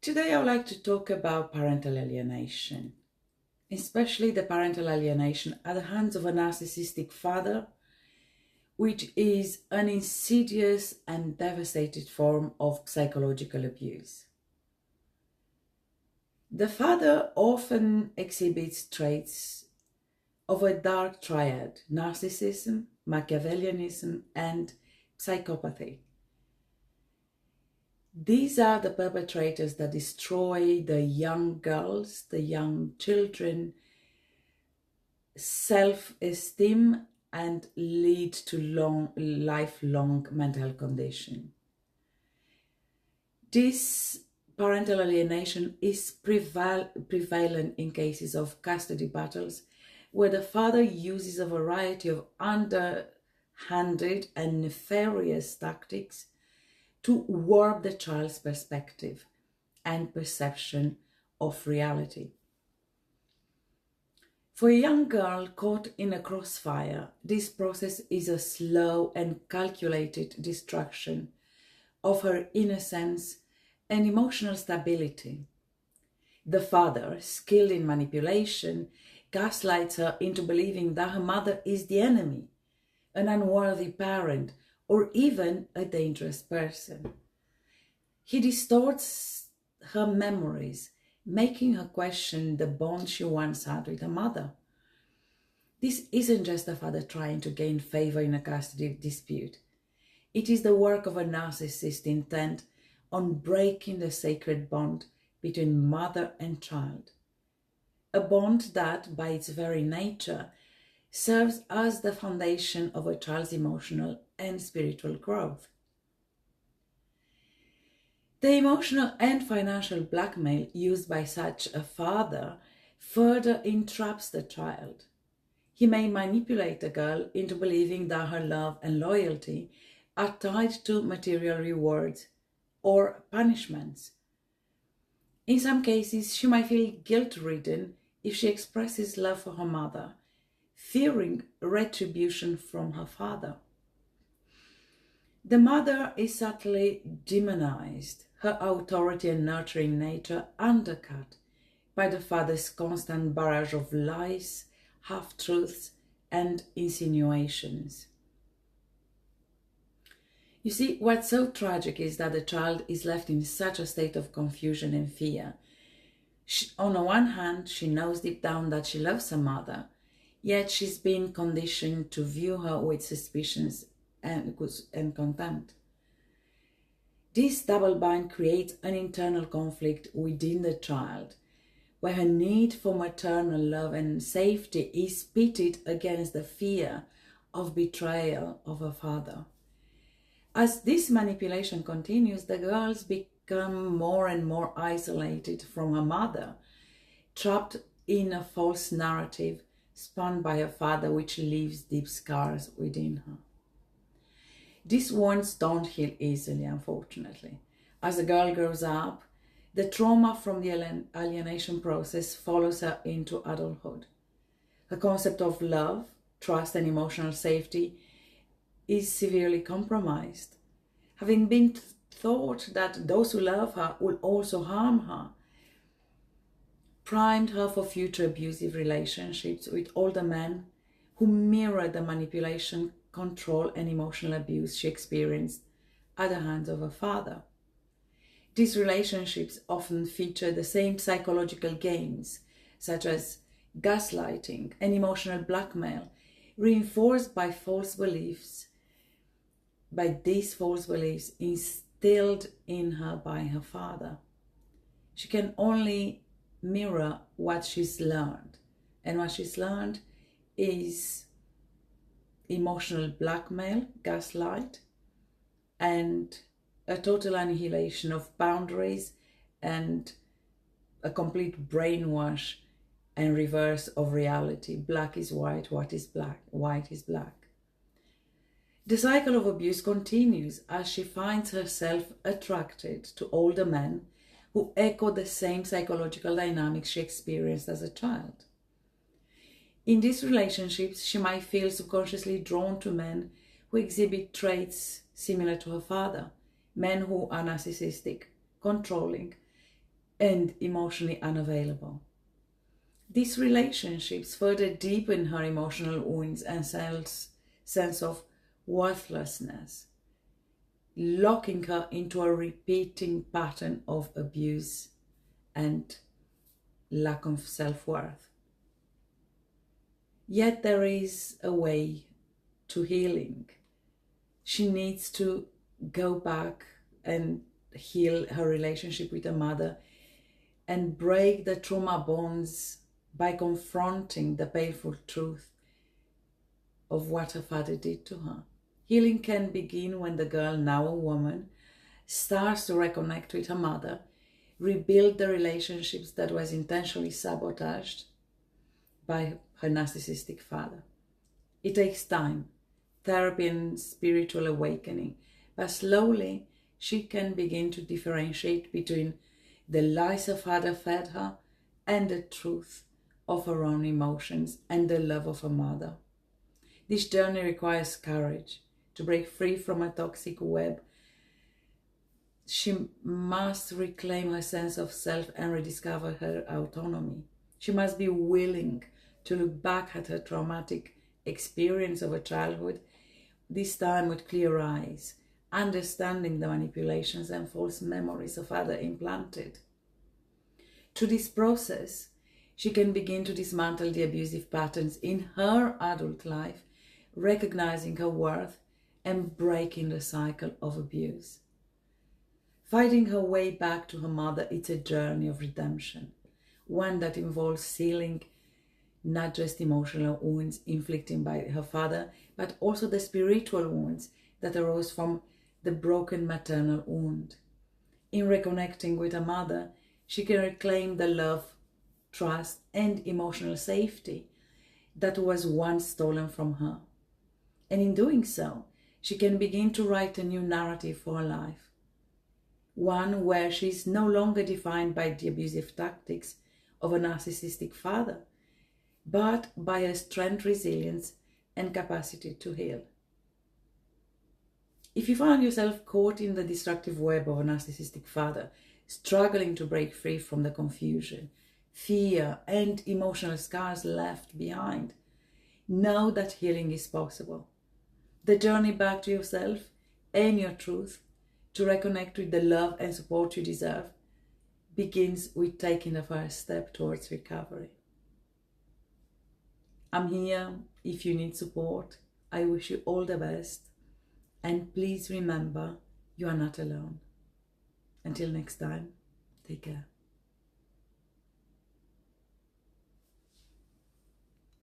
Today I would like to talk about parental alienation, especially the parental alienation at the hands of a narcissistic father, which is an insidious and devastating form of psychological abuse. The father often exhibits traits of a dark triad: narcissism, Machiavellianism, and psychopathy. These are the perpetrators that destroy the young girls, the young children, self-esteem, and lead to lifelong mental condition. This parental alienation is prevalent in cases of custody battles, where the father uses a variety of underhanded and nefarious tactics to warp the child's perspective and perception of reality. For a young girl caught in a crossfire, this process is a slow and calculated destruction of her innocence and emotional stability. The father, skilled in manipulation, gaslights her into believing that her mother is the enemy, an unworthy parent, or even a dangerous person. He distorts her memories, making her question the bond she once had with her mother. This isn't just a father trying to gain favor in a custody dispute. It is the work of a narcissist intent on breaking the sacred bond between mother and child. A bond that, by its very nature, serves as the foundation of a child's emotional and spiritual growth. The emotional and financial blackmail used by such a father further entraps the child. He may manipulate the girl into believing that her love and loyalty are tied to material rewards or punishments. In some cases, she might feel guilt-ridden if she expresses love for her mother, fearing retribution from her father. The mother is subtly demonized, her authority and nurturing nature undercut by the father's constant barrage of lies, half-truths, and insinuations. You see, what's so tragic is that the child is left in such a state of confusion and fear. On the one hand, she knows deep down that she loves her mother, yet she's been conditioned to view her with suspicions and contempt. This double bind creates an internal conflict within the child, where her need for maternal love and safety is pitted against the fear of betrayal of her father. As this manipulation continues, the girls become more and more isolated from her mother, trapped in a false narrative spun by her father, which leaves deep scars within her. These wounds don't heal easily, unfortunately. As the girl grows up, the trauma from the alienation process follows her into adulthood. Her concept of love, trust, and emotional safety is severely compromised. Having been taught that those who love her will also harm her, primed her for future abusive relationships with older men who mirror the manipulation, control, and emotional abuse she experienced at the hands of her father. These relationships often feature the same psychological games, such as gaslighting and emotional blackmail, reinforced by these false beliefs instilled in her by her father. She can only mirror what she's learned, and what she's learned is emotional blackmail, gaslight, and a total annihilation of boundaries and a complete brainwash and reverse of reality. Black is white, white is black, white is black. The cycle of abuse continues as she finds herself attracted to older men who echo the same psychological dynamics she experienced as a child. In these relationships, she might feel subconsciously drawn to men who exhibit traits similar to her father, men who are narcissistic, controlling, and emotionally unavailable. These relationships further deepen her emotional wounds and sense of worthlessness, locking her into a repeating pattern of abuse and lack of self-worth. Yet there is a way to healing. She needs to go back and heal her relationship with her mother and break the trauma bonds by confronting the painful truth of what her father did to her. Healing can begin when the girl, now a woman, starts to reconnect with her mother, rebuild the relationships that was intentionally sabotaged by her narcissistic father. It takes time, therapy and spiritual awakening, but slowly she can begin to differentiate between the lies her father fed her and the truth of her own emotions and the love of her mother. This journey requires courage to break free from a toxic web. She must reclaim her sense of self and rediscover her autonomy. She must be willing to look back at her traumatic experience of her childhood, this time with clear eyes, understanding the manipulations and false memories her father implanted. Through this process, she can begin to dismantle the abusive patterns in her adult life, recognizing her worth and breaking the cycle of abuse. Fighting her way back to her mother is a journey of redemption, one that involves healing not just emotional wounds inflicted by her father, but also the spiritual wounds that arose from the broken maternal wound. In reconnecting with her mother, she can reclaim the love, trust, and emotional safety that was once stolen from her. And in doing so, she can begin to write a new narrative for her life. One where she is no longer defined by the abusive tactics of a narcissistic father, but by her strength, resilience, and capacity to heal. If you find yourself caught in the destructive web of a narcissistic father, struggling to break free from the confusion, fear, and emotional scars left behind, know that healing is possible. The journey back to yourself and your truth, to reconnect with the love and support you deserve, begins with taking the first step towards recovery. I'm here if you need support. I wish you all the best. And please remember, you are not alone. Until next time, take care.